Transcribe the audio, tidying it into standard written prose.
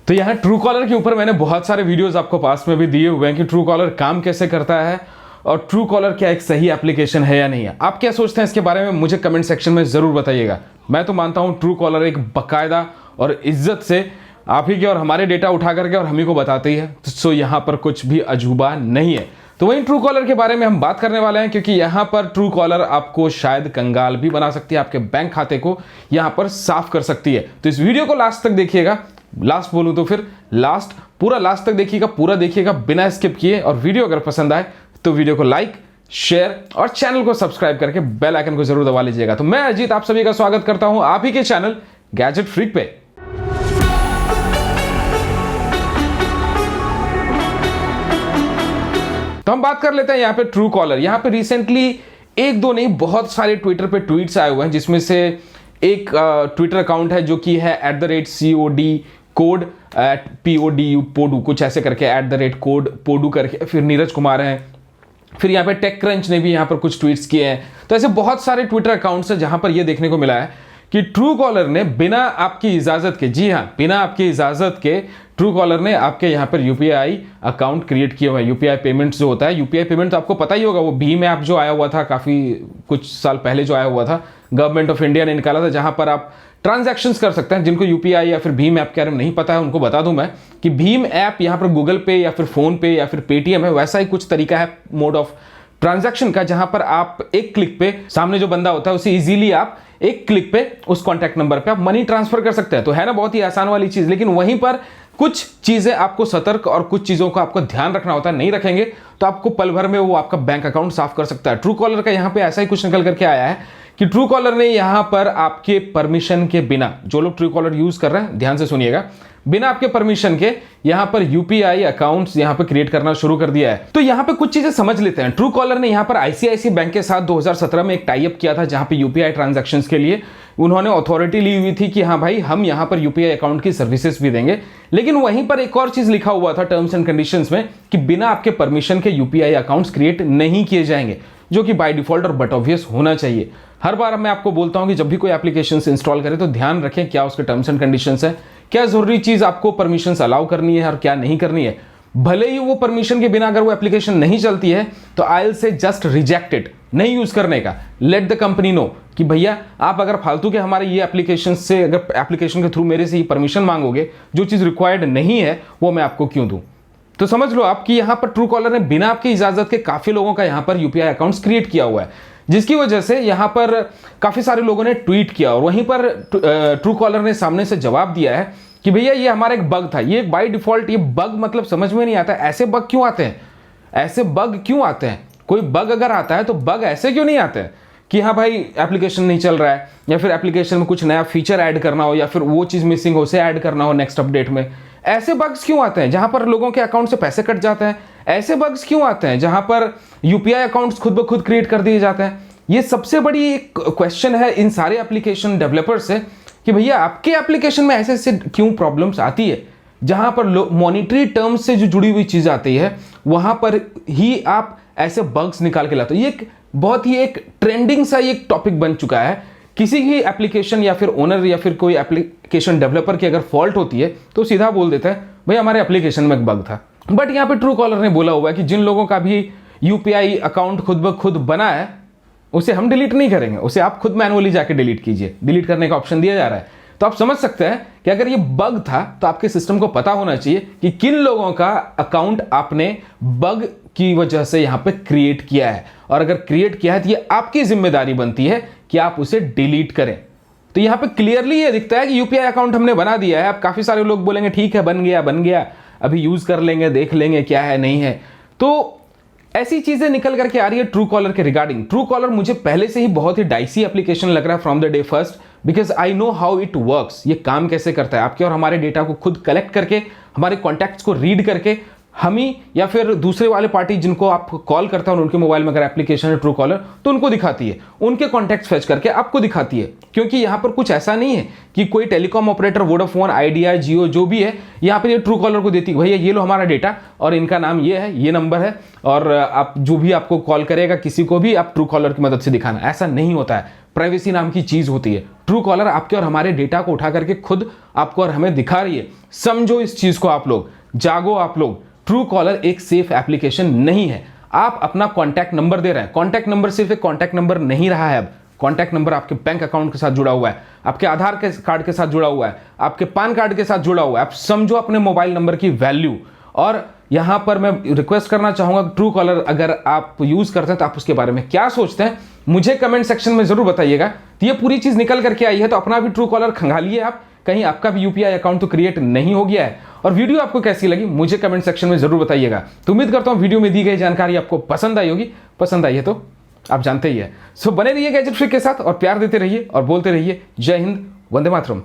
तो यहाँ true collar के ऊपर मैंने बहुत सारे वीडियोस आपको पास में भी दिए हुए हैं कि ट्रू कॉलर काम कैसे करता है और ट्रू कॉलर क्या एक सही एप्लीकेशन है या नहीं है। आप क्या सोचते हैं इसके बारे में मुझे कमेंट सेक्शन में ज़रूर बताइएगा। मैं तो मानता हूँ ट्रू कॉलर एक बाकायदा और इज्जत से आप ही के और हमारे डेटा उठा करके और हम ही को बताती है, तो यहाँ पर कुछ भी अजूबा नहीं है। तो वहीं ट्रू कॉलर के बारे में हम बात करने वाले हैं, क्योंकि यहाँ पर ट्रू कॉलर आपको शायद कंगाल भी बना सकती है, आपके बैंक खाते को यहाँ पर साफ कर सकती है। तो इस वीडियो को लास्ट तक देखिएगा, लास्ट बोलूं तो फिर लास्ट, पूरा लास्ट तक देखिएगा, पूरा देखिएगा बिना स्किप किए। और वीडियो अगर पसंद आए तो वीडियो को लाइक, शेयर और चैनल को सब्सक्राइब करके बेल आइकन को जरूर दबा लीजिएगा। तो मैं अजीत आप सभी का स्वागत करता हूं आप ही के चैनल गैजेट फ्रीक पे। तो हम बात कर लेते हैं यहाँ पे ट्रू कॉलर। यहाँ पे रिसेंटली एक दो नहीं बहुत सारे ट्विटर पे ट्वीट्स आए हुए हैं, जिसमें से एक ट्विटर अकाउंट है जो कि है @COD कोड PODU पोडू कुछ ऐसे करके @कोड पोडू करके, फिर नीरज कुमार हैं, फिर यहाँ पे टेक क्रंच ने भी यहाँ पर कुछ ट्वीट्स किए हैं। तो ऐसे बहुत सारे ट्विटर अकाउंट्स हैं जहाँ पर ये देखने को मिला है कि ट्रू कॉलर ने बिना आपकी इजाज़त के, जी हाँ बिना आपकी इजाज़त के ट्रू कॉलर ने आपके यहाँ पर UPI अकाउंट क्रिएट किए हुए हैं। UPI पेमेंट्स जो होता है, UPI पेमेंट तो आपको पता ही होगा, वो भीम ऐप जो आया हुआ था काफ़ी कुछ साल पहले जो आया हुआ था, गवर्नमेंट ऑफ इंडिया ने निकाला था, जहाँ पर आप ट्रांजैक्शंस कर सकते हैं। जिनको UPI या फिर भीम ऐप के बारे में नहीं पता है उनको बता दूं मैं कि भीम ऐप यहाँ पर गूगल पे या फिर फोन पे या फिर पेटीएम है, वैसा ही कुछ तरीका है मोड ऑफ ट्रांजैक्शन का, जहां पर आप एक क्लिक पे सामने जो बंदा होता है उसे इजीली आप एक क्लिक पे उस कॉन्टैक्ट नंबर पे आप मनी ट्रांसफर कर सकते हैं। तो है ना बहुत ही आसान वाली चीज, लेकिन वहीं पर कुछ चीजें आपको सतर्क और कुछ चीजों को आपको ध्यान रखना होता है। नहीं रखेंगे तो आपको पल भर में वो आपका बैंक अकाउंट साफ कर सकता है। ट्रू कॉलर का यहाँ पे ऐसा ही कुछ निकल करके आया है कि ट्रू कॉलर ने यहाँ पर आपके परमिशन के बिना, जो लोग ट्रू कॉलर यूज कर रहे हैं ध्यान से सुनिएगा, बिना आपके परमिशन के यहाँ पर UPI अकाउंट्स यहाँ पे क्रिएट करना शुरू कर दिया है। तो यहाँ पे कुछ चीजें समझ लेते हैं। ट्रू कॉलर ने यहाँ पर ICICI बैंक के साथ 2017 में एक टाई अप किया था, जहाँ पे UPI ट्रांजैक्शंस के लिए उन्होंने अथॉरिटी ली हुई थी कि हाँ भाई हम यहाँ पर UPI अकाउंट की सर्विसेज भी देंगे। लेकिन वहीं पर एक और चीज लिखा हुआ था टर्म्स एंड कंडीशंस में कि बिना आपके परमिशन के UPI अकाउंट्स क्रिएट नहीं किए जाएंगे, जो कि बाय डिफॉल्ट और बट ऑब्वियस होना चाहिए। हर बार मैं आपको बोलता हूं कि जब भी कोई एप्लीकेशन इंस्टॉल करें तो ध्यान रखें क्या उसके टर्म्स एंड कंडीशंस है, क्या जरूरी चीज आपको परमिशन अलाउ करनी है और क्या नहीं करनी है। भले ही वो परमिशन के बिना अगर वो एप्लीकेशन नहीं चलती है तो आई से जस्ट रिजेक्ट इट, नहीं यूज करने का। लेट द कंपनी नो कि भैया आप अगर फालतू के हमारे ये एप्लीकेशन से, अगर एप्लीकेशन के थ्रू मेरे से ही परमिशन मांगोगे जो चीज रिक्वायर्ड नहीं है, वो मैं आपको क्यों दूं। तो समझ लो आप कि यहाँ पर ट्रू कॉलर ने बिना आपकी इजाजत के काफी लोगों का यहाँ पर UPI अकाउंट्स क्रिएट किया हुआ है, जिसकी वजह से यहाँ पर काफी सारे लोगों ने ट्वीट किया और वहीं पर ट्रू कॉलर ने सामने से जवाब दिया है कि भैया ये हमारा एक बग था। ये बाय डिफॉल्ट ये बग मतलब समझ में नहीं आता, ऐसे बग क्यों आते हैं, ऐसे बग क्यों आते हैं। कोई बग अगर आता है तो बग ऐसे क्यों नहीं आते हैं कि हाँ भाई एप्लीकेशन नहीं चल रहा है, या फिर एप्लीकेशन में कुछ नया फीचर ऐड करना हो, या फिर वो चीज मिसिंग हो उसे ऐड करना हो नेक्स्ट अपडेट में। ऐसे बग्स क्यों आते हैं जहां पर लोगों के अकाउंट से पैसे कट जाते हैं। ऐसे बग्स क्यों आते हैं जहां पर UPI अकाउंट्स खुद ब खुद क्रिएट कर दिए जाते हैं। ये सबसे बड़ी एक क्वेश्चन है इन सारे एप्लीकेशन डेवलपर्स से कि भैया आपके एप्लीकेशन में ऐसे ऐसे क्यों प्रॉब्लम्स आती है, जहां पर मॉनिटरी टर्म्स से जो जुड़ी हुई चीज आती है वहां पर ही आप ऐसे बग्स निकाल के लाते हो। ये एक बहुत ही एक ट्रेंडिंग सा एक टॉपिक बन चुका है। किसी भी एप्लीकेशन या फिर ओनर या फिर कोई एप्लीकेशन डेवलपर की अगर फॉल्ट होती है तो सीधा बोल देता है भाई हमारे एप्लीकेशन में एक बग था। बट यहाँ पे ट्रू कॉलर ने बोला हुआ है कि जिन लोगों का भी UPI अकाउंट खुद ब खुद बना है उसे हम डिलीट नहीं करेंगे, उसे आप खुद मैनुअली जाके डिलीट कीजिए। डिलीट करने का ऑप्शन दिया जा रहा है। तो आप समझ सकते हैं कि अगर ये बग था तो आपके सिस्टम को पता होना चाहिए कि किन लोगों का अकाउंट आपने बग की वजह से यहाँ पे क्रिएट किया है, और अगर क्रिएट किया है तो ये आपकी जिम्मेदारी बनती है कि आप उसे डिलीट करें। तो यहाँ पे क्लियरली ये दिखता है कि UPI अकाउंट हमने बना दिया है। अब काफी सारे लोग बोलेंगे ठीक है बन गया, अभी यूज कर लेंगे, देख लेंगे क्या है नहीं है। तो ऐसी चीजें निकल करके आ रही है ट्रू कॉलर के रिगार्डिंग। ट्रू कॉलर मुझे पहले से ही बहुत ही डाइसी एप्लीकेशन लग रहा है from the day first, because I know how it works. ये काम कैसे करता है, आपके और हमारे डेटा को खुद कलेक्ट करके, हमारे कॉन्टैक्ट्स को रीड करके हम ही या फिर दूसरे वाले पार्टी जिनको आप कॉल करते हैं और उनके मोबाइल में अगर एप्लीकेशन है ट्रू कॉलर तो उनको दिखाती है, उनके कॉन्टैक्ट्स फेच करके आपको दिखाती है। क्योंकि यहाँ पर कुछ ऐसा नहीं है कि कोई टेलीकॉम ऑपरेटर, वोडाफोन, आइडिया, जियो जो भी है, यहाँ पर ये ट्रू कॉलर को देती है भैया ये लो हमारा डेटा और इनका नाम ये है, ये नंबर है, और आप जो भी आपको कॉल करेगा किसी को भी आप ट्रू कॉलर की मदद से दिखाना। ऐसा नहीं होता है। प्राइवेसी नाम की चीज होती है। ट्रू कॉलर आपके और हमारे डेटा को उठा करके खुद आपको और हमें दिखा रही है। समझो इस चीज को आप लोग, जागो आप लोग। ट्रू कॉलर एक सेफ एप्लीकेशन नहीं है। आप अपना कॉन्टैक्ट नंबर दे रहे हैं। कॉन्टैक्ट नंबर सिर्फ एक कॉन्टैक्ट नंबर नहीं रहा है अब। कॉन्टैक्ट नंबर आपके बैंक अकाउंट के साथ जुड़ा हुआ है, आपके आधार कार्ड के साथ जुड़ा हुआ है, आपके पैन कार्ड के साथ जुड़ा हुआ है। आप समझो अपने मोबाइल नंबर की वैल्यू। और यहां पर मैं रिक्वेस्ट करना चाहूंगा, ट्रू कॉलर अगर आप यूज करते हैं तो आप उसके बारे में क्या सोचते हैं मुझे कमेंट सेक्शन में जरूर बताइएगा। तो ये पूरी चीज निकल करके आई है तो अपना भी ट्रू कॉलर खंगालिए आप, कहीं आपका भी यूपीआई अकाउंट तो क्रिएट नहीं हो गया है। और वीडियो आपको कैसी लगी मुझे कमेंट सेक्शन में जरूर बताइएगा। तो उम्मीद करता हूं वीडियो में दी गई जानकारी आपको पसंद आई होगी। पसंद आई है तो आप जानते ही है। सो बने रहिए गैजेट फ्रीक के साथ और प्यार देते रहिए और बोलते रहिए जय हिंद, वंदे मातरम।